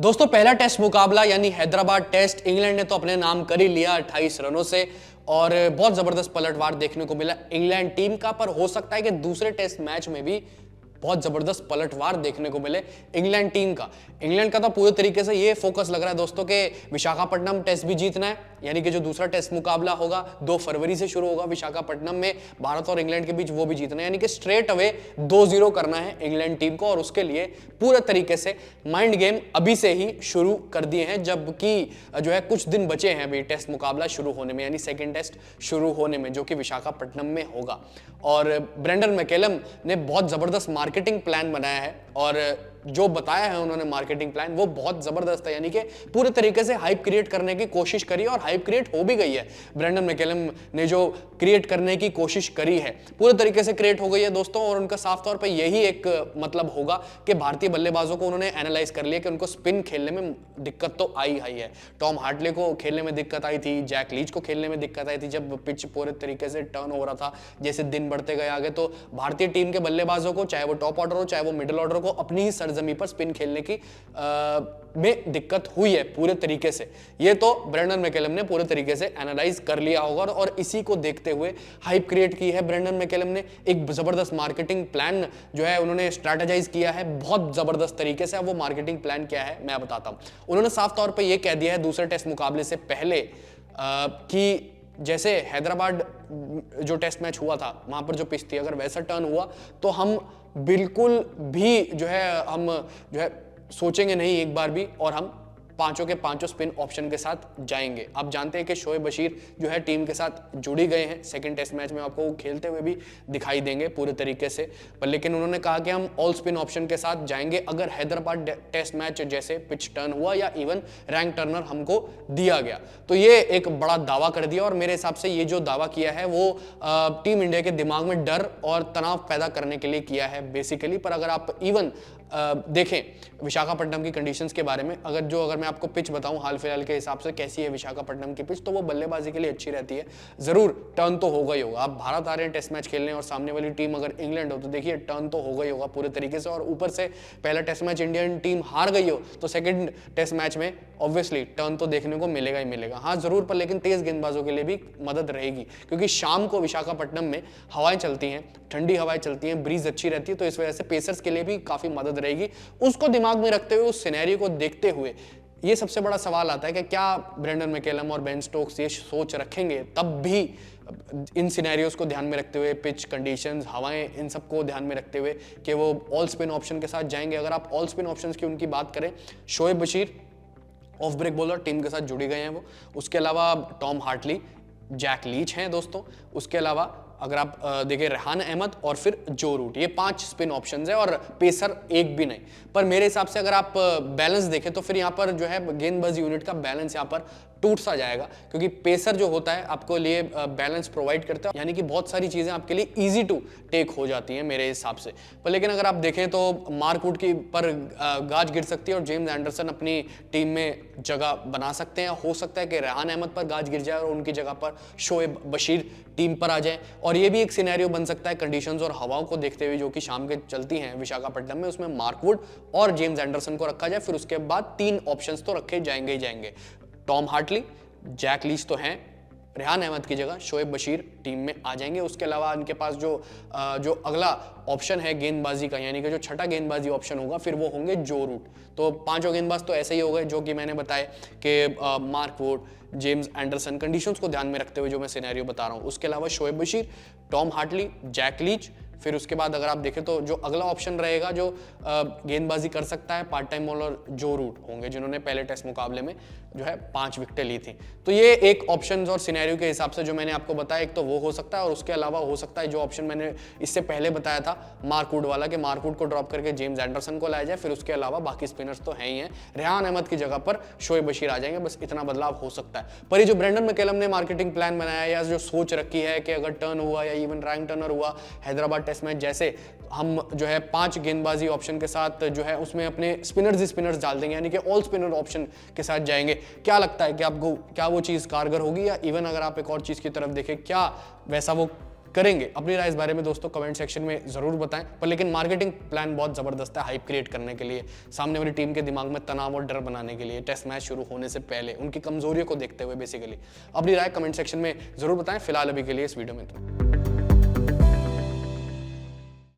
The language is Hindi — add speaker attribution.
Speaker 1: दोस्तों पहला टेस्ट मुकाबला यानी हैदराबाद टेस्ट, इंग्लैंड ने तो अपने नाम कर ही लिया 28 रनों से और बहुत जबरदस्त पलटवार देखने को मिला इंग्लैंड टीम का। पर हो सकता है कि दूसरे टेस्ट मैच में भी बहुत जबरदस्त पलटवार देखने को मिले इंग्लैंड टीम का। इंग्लैंड का तो पूरे तरीके से ये फोकस लग रहा है दोस्तों के विशाखापट्टनम टेस्ट भी जीतना है, यानी कि जो दूसरा टेस्ट मुकाबला होगा 2 फरवरी से शुरू होगा विशाखापट्टनम में भारत और इंग्लैंड के बीच, वो भी जीतना है, यानी कि स्ट्रेट अवे 2-0 करना है इंग्लैंड टीम को। और उसके लिए पूरे तरीके से माइंड गेम अभी से ही शुरू कर दिए हैं, जबकि जो है कुछ दिन बचे हैं अभी टेस्ट मुकाबला शुरू होने में, यानी सेकेंड टेस्ट शुरू होने में, जो कि विशाखापट्टनम में होगा। और ब्रेंडन मैकेलम ने बहुत जबरदस्त मार्केटिंग प्लान बनाया है और जो बताया है उन्होंने मार्केटिंग प्लान वो बहुत जबरदस्त है, यानी कि पूरे तरीके से हाइप क्रिएट करने की कोशिश करी और हाइप क्रिएट हो भी गई है। ब्रेंडन मैकेलम ने जो क्रिएट करने की कोशिश करी है पूरे तरीके से क्रिएट हो गई है दोस्तों। और उनका साफ तौर पे यही एक मतलब होगा कि भारतीय बल्लेबाजों को उन्होंने एनालाइज कर लिया कि उनको स्पिन खेलने में दिक्कत तो आई है। टॉम हार्टले को खेलने में दिक्कत आई थी, जैक लीच को खेलने में दिक्कत आई थी जब पिच पूरे तरीके से टर्न हो रहा था। जैसे दिन बढ़ते गए आगे तो भारतीय टीम के बल्लेबाजों को, चाहे वो टॉप ऑर्डर हो चाहे वो मिडिल ऑर्डर को, अपनी ही सरजमी पर स्पिन खेलने की में दिक्कत हुई है पूरे तरीके से। ये तो ब्रेंडन मैकेलम ने पूरे तरीके से एनालाइज कर लिया होगा और इसी को देखते हुए हाइप क्रिएट की है ब्रेंडन मैकेलम ने। एक जबरदस्त मार्केटिंग प्लान जो है उन्होंने स्ट्रैटेजाइज किया है बहुत जबरदस्त तरीके से। अब वो मार्केटिंग प्लान क्या है मैं बताता हूं। उन्होंने साफ तौर पर यह कह दिया है दूसरे टेस्ट मुकाबले से पहले कि जैसे हैदराबाद जो टेस्ट मैच हुआ था वहां पर जो पिच थी अगर वैसा टर्न हुआ तो हम बिल्कुल भी जो है सोचेंगे नहीं एक बार भी और हम पांचों के पांचों स्पिन ऑप्शन के साथ जाएंगे। आप जानते हैं कि शोएब बशीर जो है टीम के साथ जुड़ी गए हैं, सेकंड टेस्ट मैच में आपको खेलते हुए भी दिखाई देंगे पूरे तरीके से। पर लेकिन उन्होंने कहा कि हम ऑल स्पिन ऑप्शन के साथ जाएंगे अगर हैदराबाद टेस्ट मैच जैसे पिच टर्न हुआ या इवन रैंक टर्नर हमको दिया गया। तो ये एक बड़ा दावा कर दिया और मेरे हिसाब से ये जो दावा किया है वो टीम इंडिया के दिमाग में डर और तनाव पैदा करने के लिए किया है बेसिकली। पर अगर आप इवन देखें विशाखापट्टनम की कंडीशंस के बारे में, अगर मैं आपको पिच बताऊं हाल फिलहाल के हिसाब से कैसी है विशाखापट्टनम की पिच, तो वो बल्लेबाजी के लिए अच्छी रहती है। जरूर टर्न तो होगा ही होगा। आप भारत आ रहे हैं टेस्ट मैच खेलने और सामने वाली टीम अगर इंग्लैंड हो तो देखिए टर्न तो होगा ही होगा पूरे तरीके से। और ऊपर से पहला टेस्ट मैच इंडियन टीम हार गई हो तो सेकंड टेस्ट मैच में ऑब्वियसली टर्न तो देखने को मिलेगा ही मिलेगा। हाँ जरूर, पर लेकिन तेज गेंदबाजों के लिए भी मदद रहेगी क्योंकि शाम को विशाखापट्टनम में हवाएं चलती हैं, ठंडी हवाएं चलती हैं, ब्रीज अच्छी रहती है, तो इस वजह से पेसर्स के लिए भी काफी मदद रहेगी। उसको दिमाग में रखते हुए, उस सिनेरियो को देखते हुए ये सबसे बड़ा सवाल आता है कि क्या ब्रेंडन मैकेलम और बेन स्टोक्स ये सोच रखेंगे तब भी इन सिनेरियोज को ध्यान में रखते हुए, पिच कंडीशंस, हवाएं, इन सबको ध्यान में रखते हुए कि वो ऑल स्पिन ऑप्शन के साथ जाएंगे। अगर आप ऑल स्पिन ऑप्शंस की उनकी बात करें, Shoaib Bashir off break bowler team के साथ जुड़ी गए हैं वो, उसके अलावा टॉम हार्टली, जैक लीच हैं दोस्तों, उसके अलावा अगर आप देखें रेहान अहमद और फिर जो रूट, ये 5 स्पिन ऑप्शंस है और पेसर एक भी नहीं। पर मेरे हिसाब से अगर आप बैलेंस देखें तो फिर यहाँ पर जो है गेंदबाजी यूनिट का बैलेंस यहाँ पर टूट सा जाएगा क्योंकि पेसर जो होता है आपको लिए बैलेंस प्रोवाइड करता है, यानी कि बहुत सारी चीजें आपके लिए इजी टू टेक हो जाती हैं मेरे हिसाब से। पर लेकिन अगर आप देखें तो मार्क वुड की पर गाज गिर सकती है और जेम्स एंडरसन अपनी टीम में जगह बना सकते हैं। हो सकता है कि रेहान अहमद पर गाज गिर जाए और उनकी जगह पर शोएब बशीर टीम पर आ जाए। और ये भी एक सिनेरियो बन सकता है कंडीशंस और हवाओं को देखते हुए जो कि शाम के चलती हैं विशाखापट्टनम में, उसमें मार्क वुड और जेम्स एंडरसन को रखा जाए। फिर उसके बाद 3 ऑप्शंस तो रखे जाएंगे ही जाएंगे। टॉम हार्टली, जैक लीच तो हैं, रेहान अहमद की जगह शोएब बशीर टीम में आ जाएंगे। उसके अलावा इनके पास जो अगला ऑप्शन है गेंदबाजी का, यानी कि जो छठा गेंदबाजी ऑप्शन होगा फिर वो होंगे जो रूट। तो 5 गेंदबाज तो ऐसे ही हो गए जो कि मैंने बताए कि Mark Wood, James Anderson, conditions को ध्यान में रखते हुए जो मैं सिनेरियो बता रहा हूँ। उसके अलावा Shoaib Bashir, Tom Hartley, Jack Leach, फिर उसके बाद अगर आप देखें तो जो अगला ऑप्शन रहेगा जो गेंदबाजी कर सकता है पार्ट टाइम बॉलर जो रूट होंगे, जिन्होंने पहले टेस्ट मुकाबले में जो है 5 विकेटें ली थी। तो ये एक ऑप्शन और सिनेरियो के हिसाब से जो मैंने आपको बताया, एक तो वो हो सकता है और उसके अलावा हो सकता है जो ऑप्शन मैंने इससे पहले बताया था मार्क वुड वाला, कि मार्क वुड को ड्रॉप करके जेम्स एंडरसन को लाया जाए। फिर उसके अलावा बाकी स्पिनर्स तो हैं ही हैं, रेहान अहमद की जगह पर शोएब बशीर आ जाएंगे, बस इतना बदलाव हो सकता है। पर ये जो ब्रेंडन मैकेलम ने मार्केटिंग प्लान बनाया या जो सोच रखी है कि अगर टर्न हुआ या इवन रैंक टर्नर हुआ हैदराबाद टेस्ट मैच जैसे, हम जो है 5 गेंदबाजी ऑप्शन के साथ जो है उसमें अपने स्पिनर्स डाल देंगे, यानी कि ऑल स्पिनर ऑप्शन के साथ जाएंगे। क्या लगता है कि आपको क्या वो चीज़ कारगर होगी, या इवन अगर आप एक और चीज़ की तरफ देखें क्या वैसा वो करेंगे? अपनी राय इस बारे में दोस्तों कमेंट सेक्शन में जरूर बताएं। पर लेकिन मार्केटिंग प्लान बहुत जबरदस्त है, हाइप क्रिएट करने के लिए, सामने वाली टीम के दिमाग में तनाव और डर बनाने के लिए, टेस्ट मैच शुरू होने से पहले उनकी कमजोरियों को देखते हुए बेसिकली। अपनी राय कमेंट सेक्शन में जरूर बताएं। फिलहाल अभी के लिए इस वीडियो में इतना।